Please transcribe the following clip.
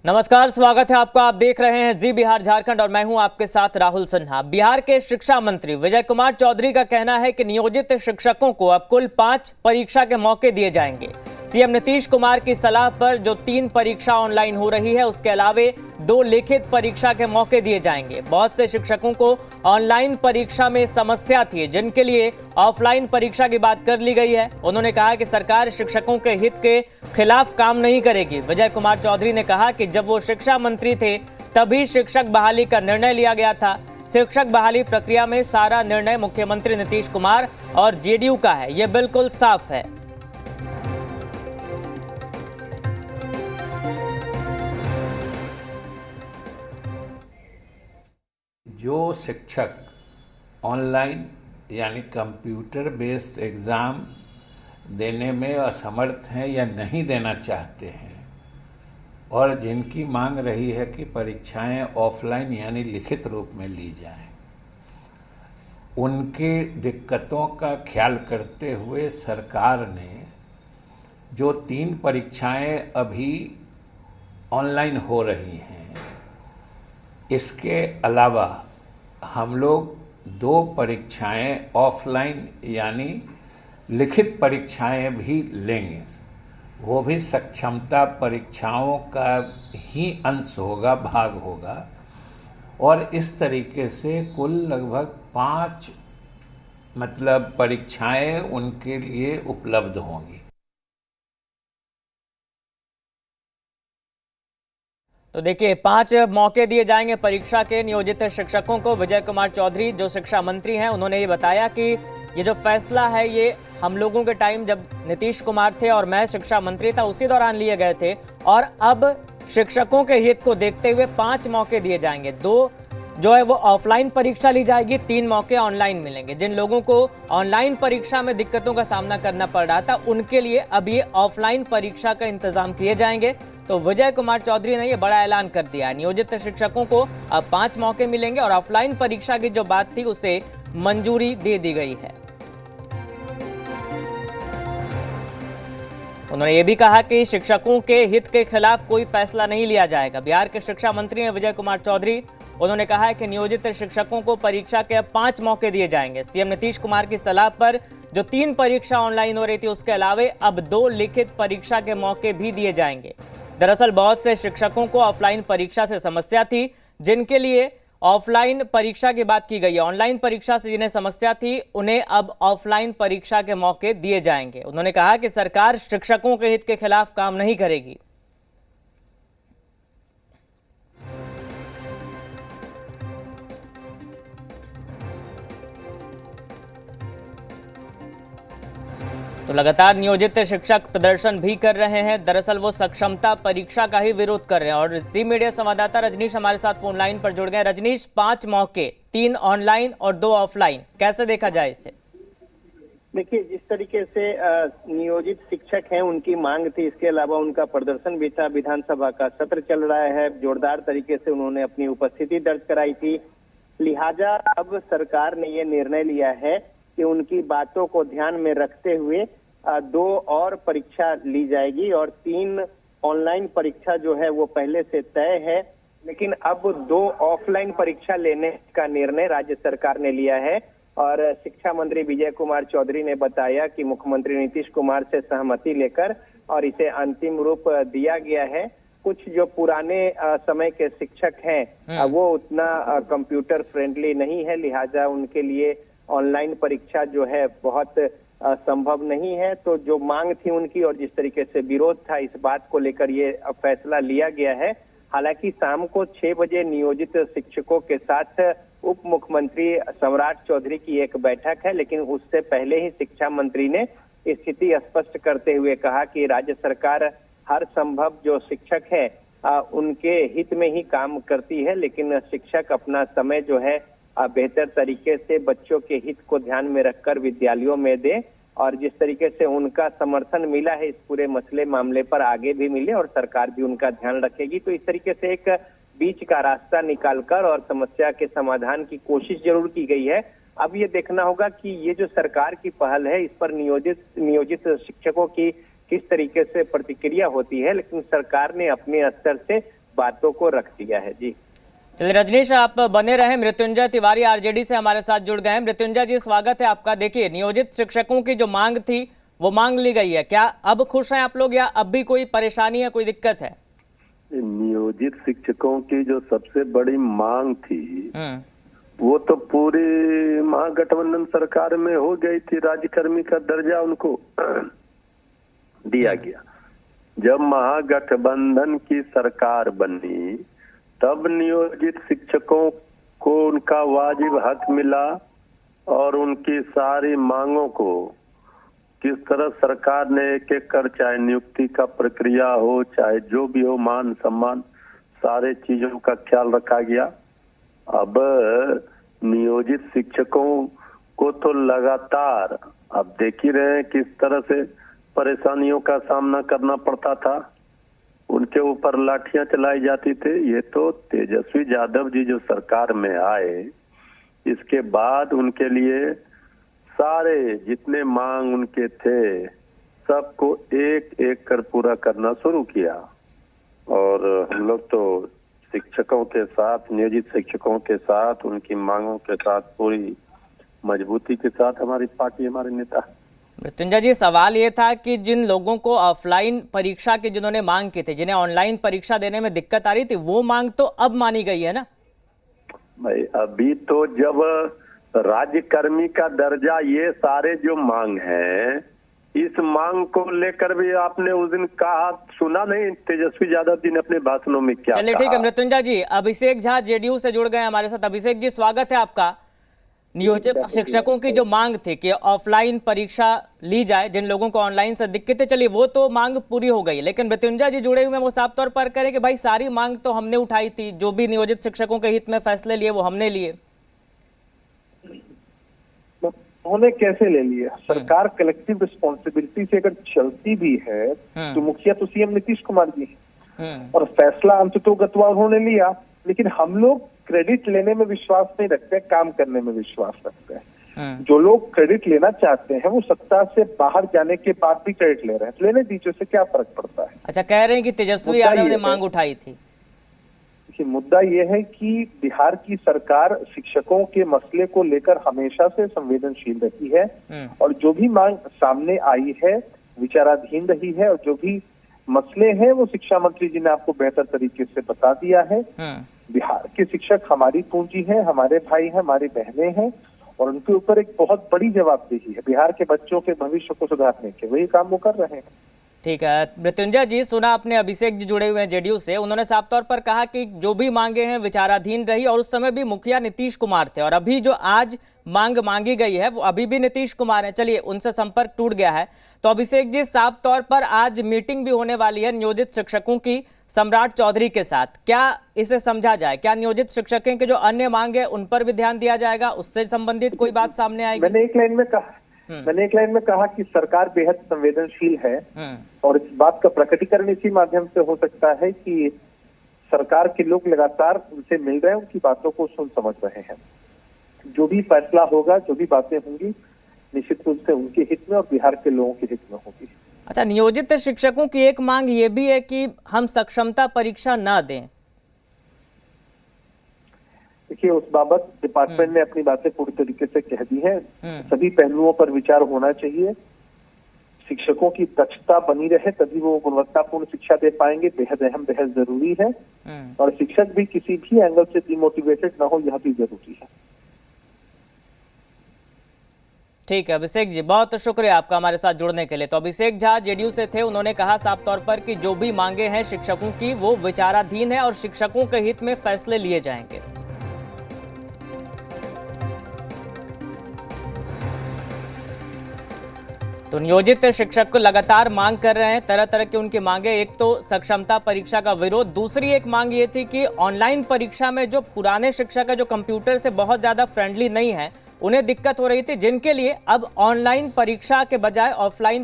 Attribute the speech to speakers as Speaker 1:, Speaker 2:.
Speaker 1: नमस्कार, स्वागत है आपका। आप देख रहे हैं जी बिहार झारखंड और मैं हूं आपके साथ राहुल सिन्हा। बिहार के शिक्षा मंत्री विजय कुमार चौधरी का कहना है कि नियोजित शिक्षकों को अब कुल 5 परीक्षा के मौके दिए जाएंगे। सीएम नीतीश कुमार की सलाह पर जो 3 परीक्षा ऑनलाइन हो रही है, उसके अलावे 2 लिखित परीक्षा के मौके दिए जाएंगे। बहुत से शिक्षकों को ऑनलाइन परीक्षा में समस्या थी, जिनके लिए ऑफलाइन परीक्षा की बात कर ली गई है। उन्होंने कहा कि सरकार शिक्षकों के हित के खिलाफ काम नहीं करेगी। विजय कुमार चौधरी ने कहा कि जब वो शिक्षा मंत्री थे तभी शिक्षक बहाली का निर्णय लिया गया था। शिक्षक बहाली प्रक्रिया में सारा निर्णय मुख्यमंत्री नीतीश कुमार और जेडीयू का है, ये बिल्कुल साफ है।
Speaker 2: जो शिक्षक ऑनलाइन यानी कंप्यूटर बेस्ड एग्ज़ाम देने में असमर्थ हैं या नहीं देना चाहते हैं और जिनकी मांग रही है कि परीक्षाएं ऑफलाइन यानी लिखित रूप में ली जाएं, उनकी दिक्कतों का ख्याल करते हुए सरकार ने जो 3 परीक्षाएं अभी ऑनलाइन हो रही हैं, इसके अलावा हम लोग 2 परीक्षाएं ऑफलाइन यानी लिखित परीक्षाएं भी लेंगे। वो भी सक्षमता परीक्षाओं का ही अंश होगा, भाग होगा, और इस तरीके से कुल लगभग 5 परीक्षाएं उनके लिए उपलब्ध होंगी।
Speaker 1: तो देखिए, 5 मौके दिए जाएंगे परीक्षा के नियोजित शिक्षकों को। विजय कुमार चौधरी जो शिक्षा मंत्री हैं, उन्होंने ये बताया कि ये जो फैसला है ये हम लोगों के टाइम जब नीतीश कुमार थे और मैं शिक्षा मंत्री था उसी दौरान लिए गए थे, और अब शिक्षकों के हित को देखते हुए 5 मौके दिए जाएंगे। 2 जो है वो ऑफलाइन परीक्षा ली जाएगी, 3 मौके ऑनलाइन मिलेंगे। जिन लोगों को ऑनलाइन परीक्षा में दिक्कतों का सामना करना पड़ रहा था, उनके लिए अब ये ऑफलाइन परीक्षा का इंतजाम किए जाएंगे। तो विजय कुमार चौधरी ने ये बड़ा ऐलान कर दिया है। नियोजित शिक्षकों को अब 5 मौके मिलेंगे और ऑफलाइन परीक्षा की जो बात थी उसे मंजूरी दे दी गई है। उन्होंने ये भी कहा कि शिक्षकों के हित के खिलाफ कोई फैसला नहीं लिया जाएगा। बिहार के शिक्षा मंत्री हैं विजय कुमार चौधरी। उन्होंने कहा है कि नियोजित शिक्षकों को परीक्षा के 5 मौके दिए जाएंगे। सीएम नीतीश कुमार की सलाह पर जो 3 परीक्षा ऑनलाइन हो रही थी, उसके अलावे अब 2 लिखित परीक्षा के मौके भी दिए जाएंगे। दरअसल बहुत से शिक्षकों को ऑफलाइन परीक्षा से समस्या थी, जिनके लिए ऑफलाइन परीक्षा की बात की गई है। ऑनलाइन परीक्षा से जिन्हें समस्या थी, उन्हें अब ऑफलाइन परीक्षा के मौके दिए जाएंगे। उन्होंने कहा कि सरकार शिक्षकों के हित के खिलाफ काम नहीं करेगी। तो लगातार नियोजित शिक्षक प्रदर्शन भी कर रहे हैं। दरअसल वो सक्षमता परीक्षा का ही विरोध कर रहे हैं। और जी मीडिया संवाददाता रजनीश हमारे साथ फोन लाइन पर जुड़ गए। रजनीश, 5 मौके, 3 ऑनलाइन और 2 ऑफलाइन, कैसे देखा जाए इसे?
Speaker 3: देखिए, जिस तरीके से नियोजित शिक्षक हैं, उनकी मांग थी, इसके अलावा उनका प्रदर्शन भी था। विधानसभा का सत्र चल रहा है, जोरदार तरीके से उन्होंने अपनी उपस्थिति दर्ज कराई थी। लिहाजा अब सरकार ने ये निर्णय लिया है कि उनकी बातों को ध्यान में रखते हुए 2 और परीक्षा ली जाएगी और 3 ऑनलाइन परीक्षा जो है वो पहले से तय है, लेकिन अब 2 ऑफलाइन परीक्षा लेने का निर्णय राज्य सरकार ने लिया है। और शिक्षा मंत्री विजय कुमार चौधरी ने बताया कि मुख्यमंत्री नीतीश कुमार से सहमति लेकर और इसे अंतिम रूप दिया गया है। कुछ जो पुराने समय के शिक्षक हैं वो उतना कंप्यूटर फ्रेंडली नहीं है, लिहाजा उनके लिए ऑनलाइन परीक्षा जो है बहुत संभव नहीं है। तो जो मांग थी उनकी और जिस तरीके से विरोध था, इस बात को लेकर ये फैसला लिया गया है। हालांकि शाम को 6 बजे नियोजित शिक्षकों के साथ उप मुख्यमंत्री सम्राट चौधरी की एक बैठक है, लेकिन उससे पहले ही शिक्षा मंत्री ने स्थिति स्पष्ट करते हुए कहा कि राज्य सरकार हर संभव जो शिक्षक है उनके हित में ही काम करती है, लेकिन शिक्षक अपना समय जो है बेहतर तरीके से बच्चों के हित को ध्यान में रखकर विद्यालयों में दे। और जिस तरीके से उनका समर्थन मिला है इस पूरे मसले मामले पर, आगे भी मिले और सरकार भी उनका ध्यान रखेगी। तो इस तरीके से एक बीच का रास्ता निकालकर और समस्या के समाधान की कोशिश जरूर की गई है। अब ये देखना होगा कि ये जो सरकार की पहल है, इस पर नियोजित शिक्षकों की किस तरीके से प्रतिक्रिया होती है, लेकिन सरकार ने अपने स्तर से बातों को रख दिया है। जी
Speaker 1: चलिए रजनीश, आप बने रहे। मृत्युंजय तिवारी आरजेडी से हमारे साथ जुड़ गए हैं। मृत्युंजय जी, स्वागत है आपका। देखिए, नियोजित शिक्षकों की जो मांग थी वो मांग ली गई है। क्या अब खुश हैं आप लोग या अब भी कोई परेशानी है, कोई दिक्कत है?
Speaker 4: नियोजित शिक्षकों की जो सबसे बड़ी मांग थी वो तो पूरी महागठबंधन सरकार में हो गई थी। राज्यकर्मी का दर्जा उनको दिया गया। जब महागठबंधन की सरकार बनी तब नियोजित शिक्षकों को उनका वाजिब हक मिला और उनकी सारी मांगों को किस तरह सरकार ने एक एक कर, चाहे नियुक्ति का प्रक्रिया हो, चाहे जो भी हो, मान सम्मान, सारे चीजों का ख्याल रखा गया। अब नियोजित शिक्षकों को तो लगातार अब देख ही रहे हैं किस तरह से परेशानियों का सामना करना पड़ता था। उनके ऊपर लाठियां चलाई जाती थी। ये तो तेजस्वी यादव जी जो सरकार में आए, इसके बाद उनके लिए सारे जितने मांग उनके थे सबको एक एक कर पूरा करना शुरू किया। और हम लोग तो शिक्षकों के साथ, नियोजित शिक्षकों के साथ, उनकी मांगों के साथ पूरी मजबूती के साथ हमारी पार्टी, हमारे नेता।
Speaker 1: मृत्युंजय जी, सवाल ये था कि जिन लोगों को ऑफलाइन परीक्षा की जिन्होंने मांग की थी, जिन्हें ऑनलाइन परीक्षा देने में दिक्कत आ रही थी, वो मांग तो अब मानी गई है ना?
Speaker 4: भाई अभी तो जब राज्यकर्मी का दर्जा, ये सारे जो मांग हैं, इस मांग को लेकर भी आपने उस दिन कहा, सुना नहीं तेजस्वी यादव जी ने अपने भाषणों में क्या?
Speaker 1: चलिए ठीक है मृत्युंजय जी, अभिषेक झा जेडीयू से जुड़ गए हमारे साथ। अभिषेक जी, स्वागत है आपका। नियोजित शिक्षकों की जो मांग थी कि ऑफलाइन परीक्षा ली जाए, जिन लोगों को ऑनलाइन से दिक्कतें चली, वो तो मांग पूरी हो गई। लेकिन मृत्युंजय जी जुड़े हुए वो साफ तौर पर कह रहे कि भाई सारी मांग तो हमने उठाई थी, जो भी नियोजित शिक्षकों के हित में फैसले लिए वो हमने लिए।
Speaker 5: उन्होंने कैसे ले लिया? सरकार कलेक्टिव रिस्पॉन्सिबिलिटी से अगर चलती भी है तो मुखिया तो सीएम नीतीश कुमार जी और फैसला अंततोगत्वा उन्होंने लिया। लेकिन हम लोग क्रेडिट लेने में विश्वास नहीं रखते, काम करने में विश्वास रखते हैं। जो लोग क्रेडिट लेना चाहते हैं वो सत्ता से बाहर जाने के बाद भी क्रेडिट ले रहे हैं, तो लेने दीजिए, से क्या फर्क पड़ता है?
Speaker 1: अच्छा, कह रहे हैं कि तेजस्वी यादव ने मांग उठाई थी।
Speaker 5: मुद्दा ये है कि बिहार की सरकार शिक्षकों के मसले को लेकर हमेशा से संवेदनशील रही है और जो भी मांग सामने आई है विचाराधीन रही है, और जो भी मसले हैं वो शिक्षा मंत्री जी ने आपको बेहतर तरीके से बता दिया है। बिहार के शिक्षक हमारी पूंजी है, हमारे भाई हैं, हमारी बहनें हैं, और उनके ऊपर एक बहुत बड़ी जवाबदेही है बिहार के बच्चों के भविष्य को सुधारने के। वही काम वो कर रहे हैं।
Speaker 1: ठीक है मृत्युंजय जी, सुना आपने अभिषेक जी जुड़े हुए हैं जेडीयू से। उन्होंने साफ तौर पर कहा कि जो भी मांगे हैं विचाराधीन रही, और उस समय भी मुखिया नीतीश कुमार थे, और अभी जो आज मांग मांगी गई है वो अभी भी नीतीश कुमार है। चलिए, उनसे संपर्क टूट गया है तो अभिषेक जी, साफ तौर पर आज मीटिंग भी होने वाली है नियोजित शिक्षकों की सम्राट चौधरी के साथ। क्या इसे समझा जाए? क्या नियोजित शिक्षकों के जो अन्य मांग है उन पर भी ध्यान दिया जाएगा? उससे संबंधित कोई बात सामने आएगी?
Speaker 5: मैंने एक लाइन में कहा कि सरकार बेहद संवेदनशील है, और इस बात का प्रकटीकरण इसी माध्यम से हो सकता है कि सरकार के लोग लगातार उनसे मिल रहे हैं, उनकी बातों को सुन समझ रहे हैं। जो भी फैसला होगा, जो भी बातें होंगी, निश्चित रूप से उनके हित में और बिहार के लोगों के हित में होगी।
Speaker 1: अच्छा, नियोजित शिक्षकों की एक मांग ये भी है कि हम सक्षमता परीक्षा ना दें।
Speaker 5: देखिए, उस बाबत डिपार्टमेंट ने अपनी बातें पूरी तरीके से कह दी है। सभी पहलुओं पर विचार होना चाहिए। शिक्षकों की दक्षता बनी रहे तभी वो गुणवत्तापूर्ण शिक्षा दे पाएंगे, बेहद अहम, बेहद जरूरी है। और शिक्षक भी किसी भी एंगल से डिमोटिवेटेड ना हो, यह भी जरूरी है।
Speaker 1: ठीक है अभिषेक जी, बहुत शुक्रिया आपका हमारे साथ जुड़ने के लिए। तो अभिषेक झा जेडीयू से थे, उन्होंने कहा साफ तौर पर कि जो भी मांगे हैं शिक्षकों की वो विचाराधीन है और शिक्षकों के हित में फैसले लिए जाएंगे। तो नियोजित शिक्षक को लगातार मांग कर रहे हैं, तरह तरह की उनकी मांगे। एक तो सक्षमता परीक्षा का विरोध, दूसरी एक मांग ये थी कि ऑनलाइन परीक्षा में जो पुराने शिक्षक है जो कंप्यूटर से बहुत ज़्यादा फ्रेंडली नहीं है, उन्हें दिक्कत हो रही थी, जिनके लिए अब ऑनलाइन परीक्षा के बजाय ऑफलाइन